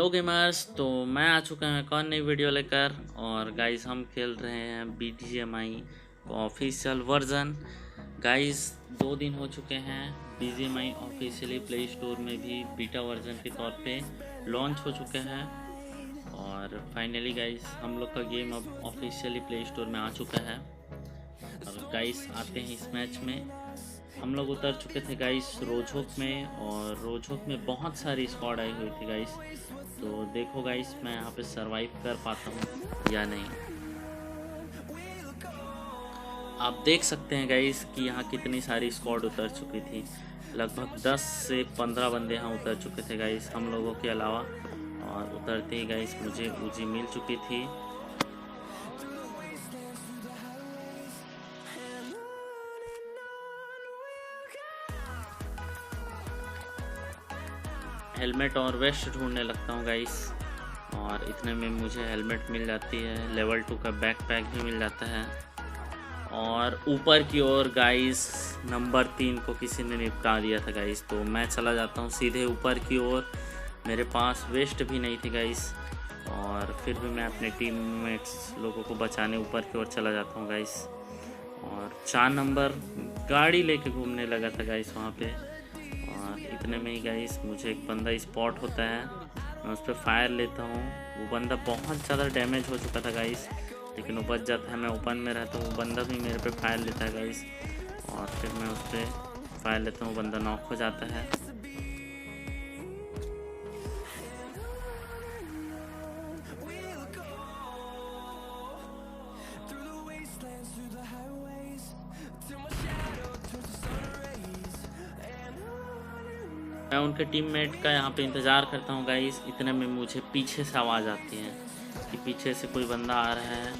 Hello gamers. तो मैं आ चुका हूँ एक और नई वीडियो लेकर। और गाइस हम खेल रहे हैं BGMI का ऑफिशियल वर्जन। गाइस 2 दिन हो चुके हैं। BGMI ऑफिशियली प्ले स्टोर में भी बीटा वर्जन के तौर पे लॉन्च हो चुके हैं। और फाइनली गाइस हम लोग का गेम अब ऑफिशियली प्ले स्टोर में आ चुका है। और गाइस आते हैं इस मैच में। हम लोग उतर चुके थे गाइस रोजोक में, और रोजोक में बहुत सारी स्क्वाड आई हुई थी गाइस। तो देखो गाइस मैं यहाँ पे सरवाइव कर पाता हूँ या नहीं। आप देख सकते हैं गाइस कि यहाँ कितनी सारी स्क्वाड उतर चुकी थी। लगभग 10 से 15 बंदे यहाँ उतर चुके थे गाइस हम लोगों के अलावा। और उतरते ही गाइस मुझे ऊजी मिल चुकी थी। हेलमेट और वेस्ट ढूंढने लगता हूँ गाइस, और इतने में मुझे हेलमेट मिल जाती है। लेवल 2 का बैकपैक भी मिल जाता है। और ऊपर की ओर गाइस नंबर 3 को किसी ने निपटा दिया था गाइस। तो मैं चला जाता हूँ सीधे ऊपर की ओर। मेरे पास वेस्ट भी नहीं थी गाइस, और फिर भी मैं अपने टीममेट्स लोगों को बचाने ऊपर की ओर चला जाता हूँ गाइस। और 4 नंबर गाड़ी लेके घूमने लगा था गाइस वहाँ पे। और इतने में ही गाइस मुझे एक बंदा स्पॉट होता है। मैं उस पर फायर लेता हूँ। वो बंदा बहुत ज़्यादा डैमेज हो चुका था गाइस, लेकिन वो बच जाता है। मैं ओपन में रहता हूँ, वो बंदा भी मेरे पे फायर लेता है गाइस। और फिर मैं उस पर फायर लेता हूँ, बंदा नॉक हो जाता है। मैं उनके टीममेट का यहाँ पे इंतज़ार करता हूँ गाइस। इतने में मुझे पीछे से आवाज़ आती है कि पीछे से कोई बंदा आ रहा है,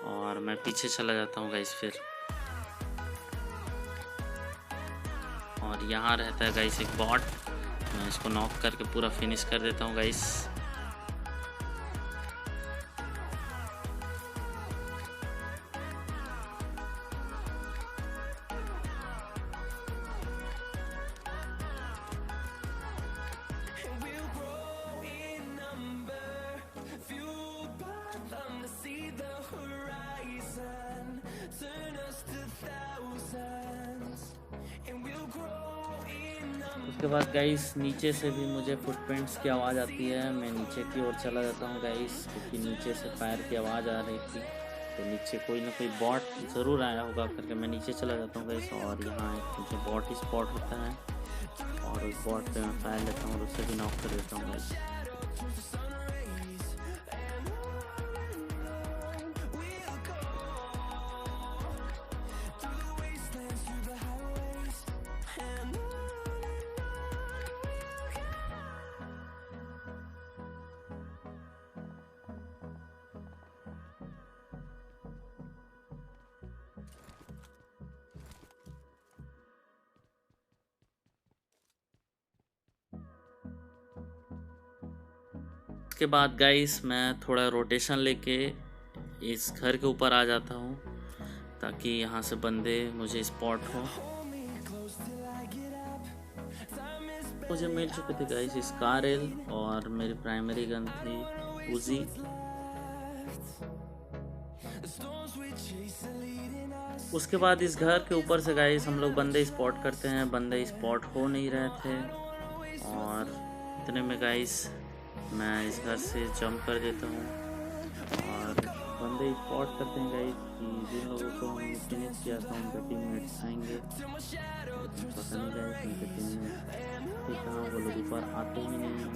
और मैं पीछे चला जाता हूँ गाइस फिर। और यहाँ रहता है गाइस एक बॉट। मैं इसको नॉक करके पूरा फिनिश कर देता हूँ गाइस। उसके बाद गाइस नीचे से भी मुझे फुटप्रिंट्स की आवाज़ आती है। मैं नीचे की ओर चला जाता हूँ गाइस, क्योंकि नीचे से फायर की आवाज़ आ रही थी। तो नीचे कोई ना कोई बॉट ज़रूर आया होगा करके मैं नीचे चला जाता हूँ गाइस। और यहाँ एक मुझे बॉट स्पॉट होता है, और उस बॉट पे मैं फायर लेता हूँ और उससे भी नॉक कर देता हूँ गाइस। उसके बाद गाइस मैं थोड़ा रोटेशन लेके इस घर के ऊपर आ जाता हूँ, ताकि यहाँ से बंदे मुझे स्पॉट हो। मुझे मिल चुके थे गाइस स्कारल, और मेरी प्राइमरी गन थी उजी। उसके बाद इस घर के ऊपर से गाइस हम लोग बंदे स्पॉट करते हैं। बंदे स्पॉट हो नहीं रहे थे, और इतने में गाइस मैं इस घर से जंप कर देता हूँ। और बंदे स्पॉट करते हैं गाइस कि जिन लोगों को हमने फिनिश किया था उनके टीममेट्स आएंगे। पता नहीं गाइस उनके टीममेट्स कि कहाँ, वो लोग ऊपर आते ही नहीं हैं।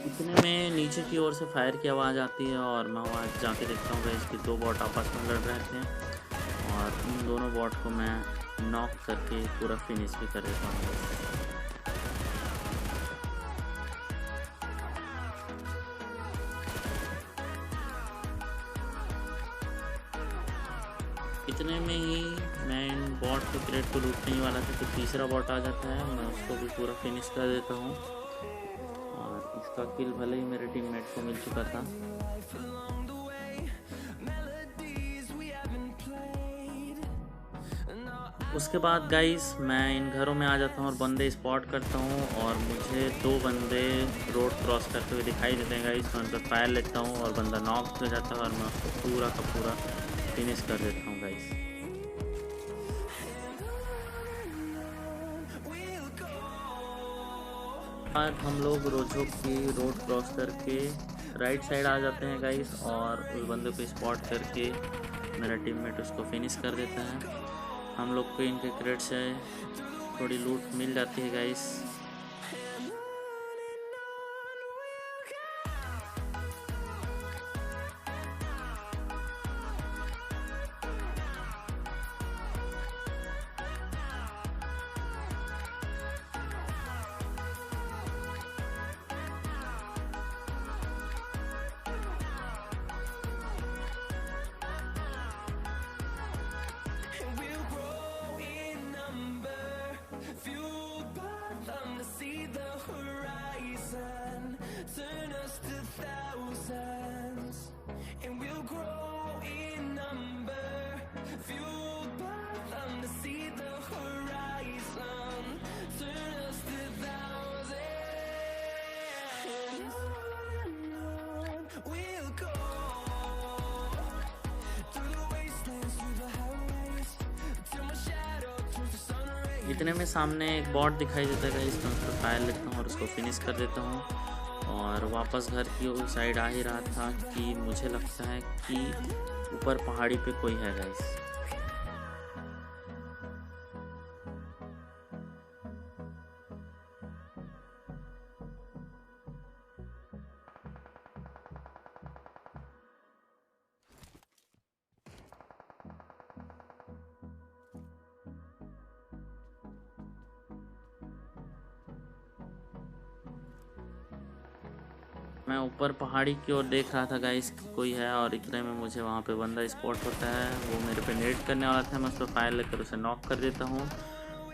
इतने में नीचे की ओर से फायर की आवाज़ आती है, और मैं वहाँ जाके देखता हूँ गाइस कि 2 बॉट आपस में लड़ रहे थे। और उन दोनों बॉट को मैं नॉक करके पूरा फिनिश भी कर देता हूँ। इतने में ही मैं इन बॉट के क्रेट को लूटने ही वाला था कि तीसरा बॉट आ जाता है। मैं उसको भी पूरा फिनिश कर देता हूँ, और इसका किल भले ही मेरे टीममेट को मिल चुका था। उसके बाद गाइस मैं इन घरों में आ जाता हूँ और बंदे स्पॉट करता हूँ और मुझे 2 बंदे रोड क्रॉस करते हुए दिखाई देते हैं गाइस। मैं उन पर फायर लेता हूँ और बंदा नॉक हो जाता है और मैं उसको पूरा का पूरा फिनिश कर देता हूँ गाइस। बाद हम लोग रोजो की रोड क्रॉस करके राइट साइड आ जाते हैं गाइस और उस बंदे को स्पॉट करके मेरा टीममेट उसको फिनिश कर देता है। हम लोग को इनके क्रेट से थोड़ी लूट मिल जाती है गाइस। इतने में सामने एक बॉट दिखाई देता है, इसमें उस पर फायर लेता हूँ और उसको फिनिश कर देता हूँ और वापस घर की उस साइड आ ही रहा था कि मुझे लगता है कि ऊपर पहाड़ी पे कोई है गाइस। मैं ऊपर पहाड़ी की ओर देख रहा था गाइस कि कोई है और इतने में मुझे वहाँ पे बंदा स्पॉट होता है। वो मेरे पे नेट करने वाला था, मैं उस पर फायर लेकर उसे नॉक कर देता हूँ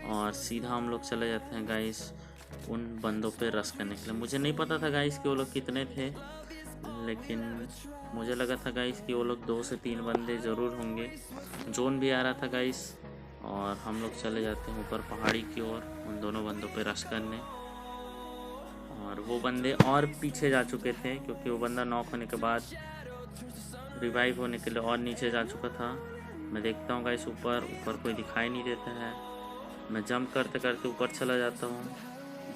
और सीधा हम लोग चले जाते हैं गाइस उन बंदों पे रश करने के लिए। मुझे नहीं पता था गाइस कि वो लोग कितने थे, लेकिन मुझे लगा था गाइस कि वो लोग 2 से 3 बंदे ज़रूर होंगे। जोन भी आ रहा था गाइस और हम लोग चले जाते हैं ऊपर पहाड़ी की ओर उन दोनों बंदों पे रश करने। और वो बंदे और पीछे जा चुके थे क्योंकि वो बंदा नॉक होने के बाद रिवाइव होने के लिए और नीचे जा चुका था। मैं देखता हूँ गाइस ऊपर कोई दिखाई नहीं देता है। मैं जंप करते करते ऊपर चला जाता हूँ,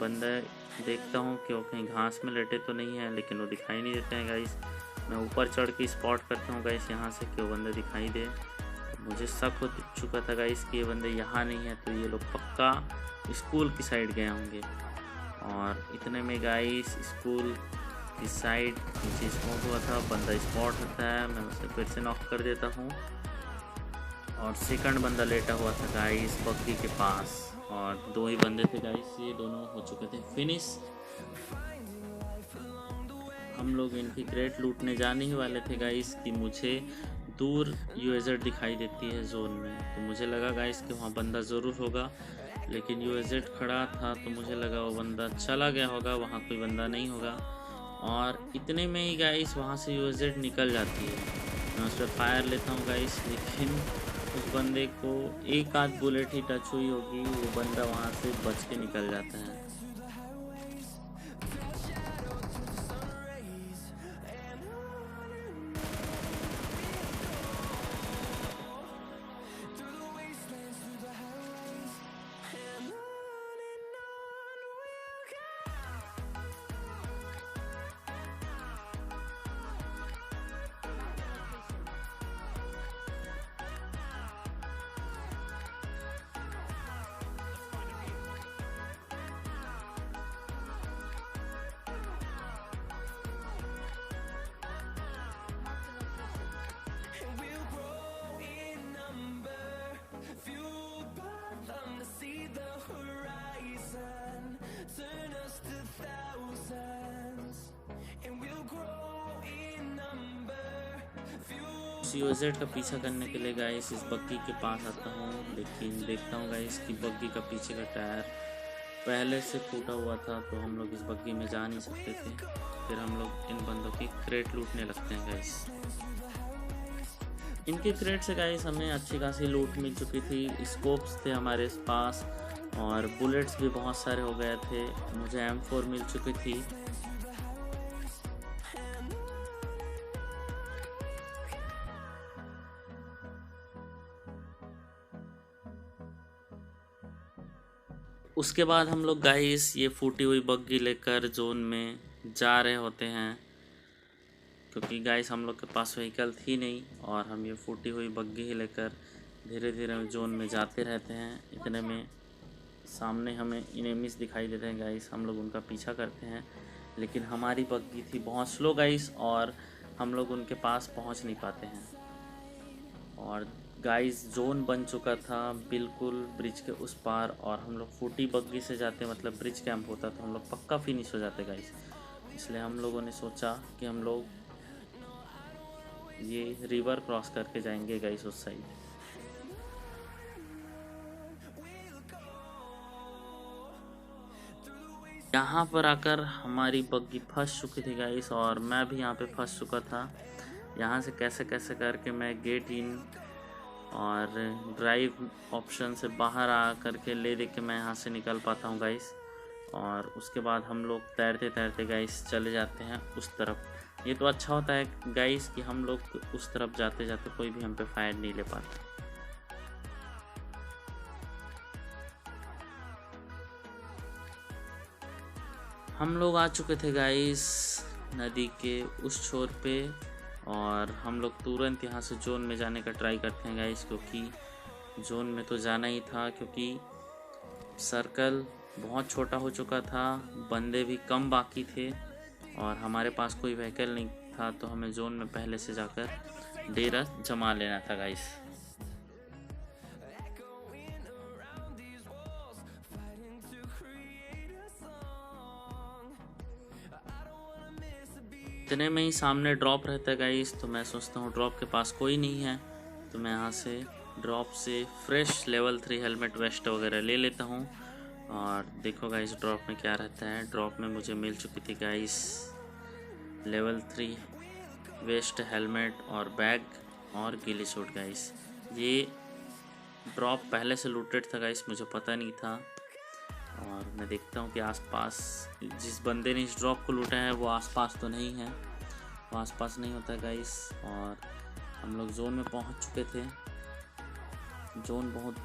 बंदे देखता हूँ कि वो कहीं घास में लेटे तो नहीं है, लेकिन वो दिखाई नहीं देते हैं गाइस। मैं ऊपर चढ़ के स्पॉट करता हूँ गाइस यहाँ से कि वो बंदे दिखाई दे। मुझे शक हो चुका था गाइस कि ये बंदे यहाँ नहीं है, तो ये लोग पक्का स्कूल की साइड गए होंगे। और इतने में गाइस स्कूल की साइड नीचे स्पॉट हुआ था, बंदा स्पॉट होता है, मैं उसे फिर से नॉक कर देता हूँ और सेकंड बंदा लेटा हुआ था गाइस बग्गी के पास और 2 ही बंदे थे गाइस, ये दोनों हो चुके थे फिनिश। हम लोग इनकी क्रेट लूटने जाने ही वाले थे गाइस कि मुझे दूर यूएजेड दिखाई देती है जोन में, तो मुझे लगा गाइस कि वहाँ बंदा ज़रूर होगा, लेकिन यूएजेड खड़ा था तो मुझे लगा वो बंदा चला गया होगा, वहाँ कोई बंदा नहीं होगा। और इतने में ही गाइस वहाँ से यूएजेड निकल जाती है। मैं उस पर फायर लेता हूँ गाइस, लेकिन उस बंदे को एक आध बुलेट ही टच हुई होगी, वो बंदा वहाँ से बच के निकल जाता है। यूएजेड का पीछा करने के लिए गाइस इस बग्गी के पास आता हूँ, लेकिन देखता हूँ गाइस कि बग्गी का पीछे का टायर पहले से फूटा हुआ था, तो हम लोग इस बग्गी में जा नहीं सकते थे। फिर हम लोग इन बंदों की क्रेट लूटने लगते हैं गाइस। इनके क्रेट से गाइस हमें अच्छी खासी लूट मिल चुकी थी, स्कोप्स थे हमारे पास और बुलेट्स भी बहुत सारे हो गए थे। मुझे M4 मिल चुकी थी। उसके बाद हम लोग गाइस ये फूटी हुई बग्गी लेकर जोन में जा रहे होते हैं, क्योंकि गाइस हम लोग के पास व्हीकल थी नहीं और हम ये फूटी हुई बग्गी ही लेकर धीरे धीरे जोन में जाते रहते हैं। इतने में सामने हमें इनेमिस दिखाई देते हैं गाइस, हम लोग उनका पीछा करते हैं, लेकिन हमारी बग्गी थी बहुत स्लो गाइस और हम लोग उनके पास पहुंच नहीं पाते हैं। और गाइस जोन बन चुका था बिल्कुल ब्रिज के उस पार और हम लोग फूटी बग्गी से जाते, मतलब ब्रिज कैंप होता तो हम लोग पक्का फिनिश हो जाते गाइस। इसलिए हम लोगों ने सोचा कि हम लोग ये रिवर क्रॉस करके जाएंगे गाइस उस साइड। यहाँ पर आकर हमारी बग्गी फंस चुकी थी गाइस और मैं भी यहाँ पे फंस चुका था। यहाँ से कैसे कैसे करके मैं गेट इन और ड्राइव ऑप्शन से बाहर आ करके ले दे के मैं यहाँ से निकल पाता हूँ गाइस। और उसके बाद हम लोग तैरते तैरते गाइस चले जाते हैं उस तरफ। ये तो अच्छा होता है गाइस कि हम लोग उस तरफ जाते जाते कोई भी हम पे फायर नहीं ले पाता। हम लोग आ चुके थे गाइस नदी के उस छोर पे और हम लोग तुरंत यहाँ से जोन में जाने का ट्राई करते हैं गाइस, क्योंकि जोन में तो जाना ही था, क्योंकि सर्कल बहुत छोटा हो चुका था, बंदे भी कम बाकी थे और हमारे पास कोई व्हीकल नहीं था, तो हमें जोन में पहले से जाकर डेरा जमा लेना था गाइस। इतने में ही सामने ड्रॉप रहता है गाइस, तो मैं सोचता हूँ ड्रॉप के पास कोई नहीं है, तो मैं यहाँ से ड्रॉप से फ्रेश लेवल 3 हेलमेट वेस्ट वगैरह ले लेता हूँ। और देखो गाइस ड्रॉप में क्या रहता है। ड्रॉप में मुझे मिल चुकी थी गाइस लेवल 3 वेस्ट, हेलमेट और बैग और गिली सूट गाइस। ये ड्रॉप पहले से लूटेड था गाइस, मुझे पता नहीं था। और मैं देखता हूँ कि आसपास जिस बंदे ने इस ड्रॉप को लूटा है वो आसपास तो नहीं है, वो आसपास नहीं होता गाइस। और हम लोग जोन में पहुँच चुके थे। जोन बहुत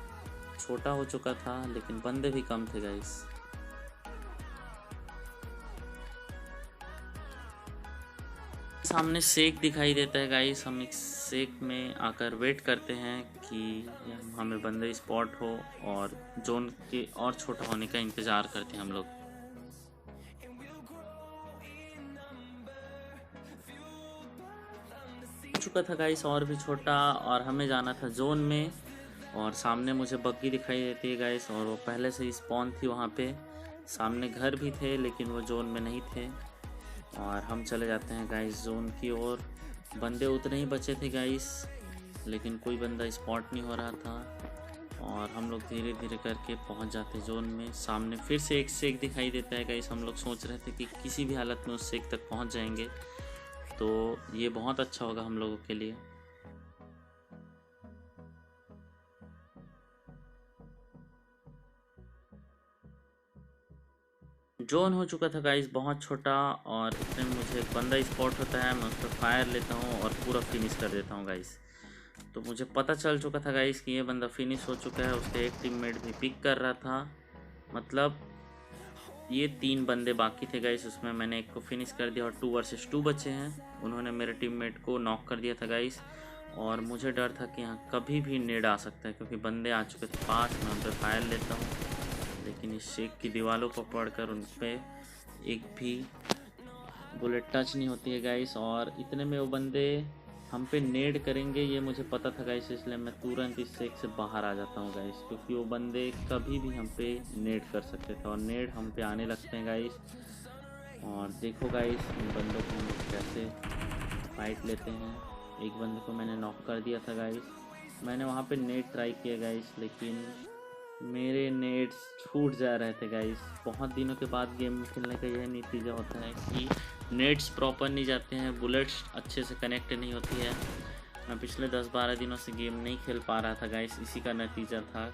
छोटा हो चुका था लेकिन बंदे भी कम थे गाइस। सामने शेक दिखाई देता है गाइस, हम इस शेक में आकर वेट करते हैं कि हमें बंदे स्पॉट हो और जोन के और छोटा होने का इंतज़ार करते हैं हम लोग। चुका था गाइस और भी छोटा और हमें जाना था जोन में। और सामने मुझे बग्गी दिखाई देती है गाइस और वो पहले से ही स्पॉन थी वहाँ पे। सामने घर भी थे लेकिन वो जोन में नहीं थे। और हम चले जाते हैं गाइस जोन की ओर। बंदे उतने ही बचे थे गाइस लेकिन कोई बंदा स्पॉट नहीं हो रहा था और हम लोग धीरे धीरे करके पहुंच जाते जोन में। सामने फिर से एक शेक दिखाई देता है गाइस। हम लोग सोच रहे थे कि किसी भी हालत में उस शेक तक पहुंच जाएंगे तो ये बहुत अच्छा होगा हम लोगों के लिए। जोन हो चुका था गाइस बहुत छोटा और इतने में मुझे एक बंदा स्पॉट होता है, मैं उस पर फायर लेता हूँ और पूरा फिनिश कर देता हूँ गाइस। तो मुझे पता चल चुका था गाइस कि ये बंदा फिनिश हो चुका है। उसके एक टीममेट भी पिक कर रहा था, मतलब ये 3 बंदे बाकी थे गाइस, उसमें मैंने एक को फिनिश कर दिया और 2 वर्सेस 2 बचे हैं। उन्होंने मेरे टीममेट को नॉक कर दिया था गाइस और मुझे डर था कि यहाँ कभी भी नेड आ सकता है क्योंकि बंदे आ चुके थे पास। मैं उन पर फायर लेता हूँ लेकिन इस शेक की दीवारों को पकड़कर उन पर एक भी बुलेट टच नहीं होती है गाइस। और इतने में वो बंदे हम पे नेड करेंगे ये मुझे पता था गाइस, इसलिए मैं तुरंत इस शेक से बाहर आ जाता हूँ गाइस, क्योंकि वो बंदे कभी भी हम पे नेड कर सकते थे और नेड हम पे आने लगते हैं गाइस। और देखो गाइस इन बंदों को हम लोग कैसे फाइट लेते हैं। एक बंदे को मैंने नॉक कर दिया था गाइस। मैंने वहाँ पे नेड ट्राई किया गाइस लेकिन मेरे नेट्स छूट जा रहे थे गाइस। बहुत दिनों के बाद गेम खेलने का यह नतीजा होता है कि नेट्स प्रॉपर नहीं जाते हैं, बुलेट्स अच्छे से कनेक्ट नहीं होती है मैं पिछले 10-12 दिनों से गेम नहीं खेल पा रहा था गाइस, इसी का नतीजा था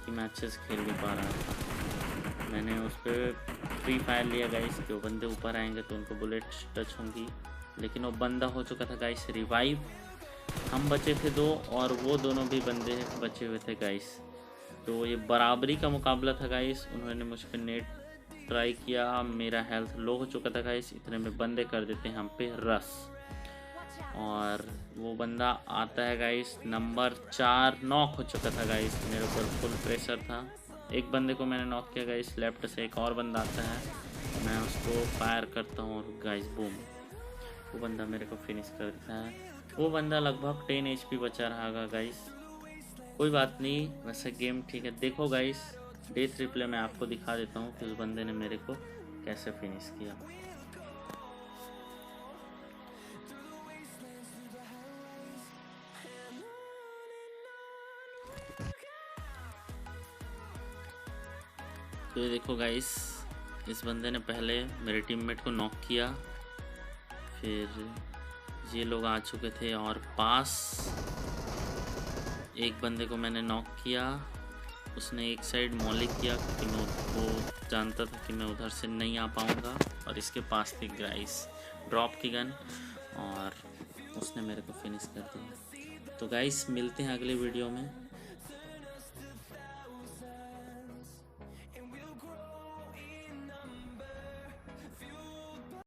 कि मैं अच्छे से खेल नहीं पा रहा था। मैंने उस पर फ्री फायर लिया गाइस कि वो बंदे ऊपर आएंगे तो उनको बुलेट टच होंगी, लेकिन वो बंदा हो चुका था गाइस रिवाइव। हम बचे थे 2 और वो दोनों भी बंदे बचे हुए थे गाइस। तो ये बराबरी का मुकाबला था गाइस। उन्होंने मुझ पर नेट ट्राई किया, मेरा हेल्थ लो हो चुका था गाइस। इतने में बंदे कर देते हैं हम पे रश, और वो बंदा आता है गाइस नंबर 4। नॉक हो चुका था गाइस, मेरे ऊपर फुल प्रेशर था। एक बंदे को मैंने नॉक किया गाइस, लेफ्ट से एक और बंदा आता है, मैं उसको फायर करता हूँ और गाइस बूम, वो बंदा मेरे को फिनिश कर देता है। वो बंदा लगभग 10 HP बचा रहा गाइस। कोई बात नहीं, वैसे गेम ठीक है। देखो गाइस, डेथ रिप्ले मैं आपको दिखा देता हूँ कि उस बंदे ने मेरे को कैसे फिनिश किया। तो ये देखो गाइस, इस बंदे ने पहले मेरे टीममेट को नॉक किया, फिर ये लोग आ चुके थे और पास एक बंदे को मैंने नॉक किया। उसने एक साइड मॉलिक किया क्योंकि मैं वो जानता था कि मैं उधर से नहीं आ पाऊँगा, और इसके पास थी गाइस ड्रॉप की गन और उसने मेरे को फिनिश कर दिया। तो गाइस मिलते हैं अगले वीडियो में।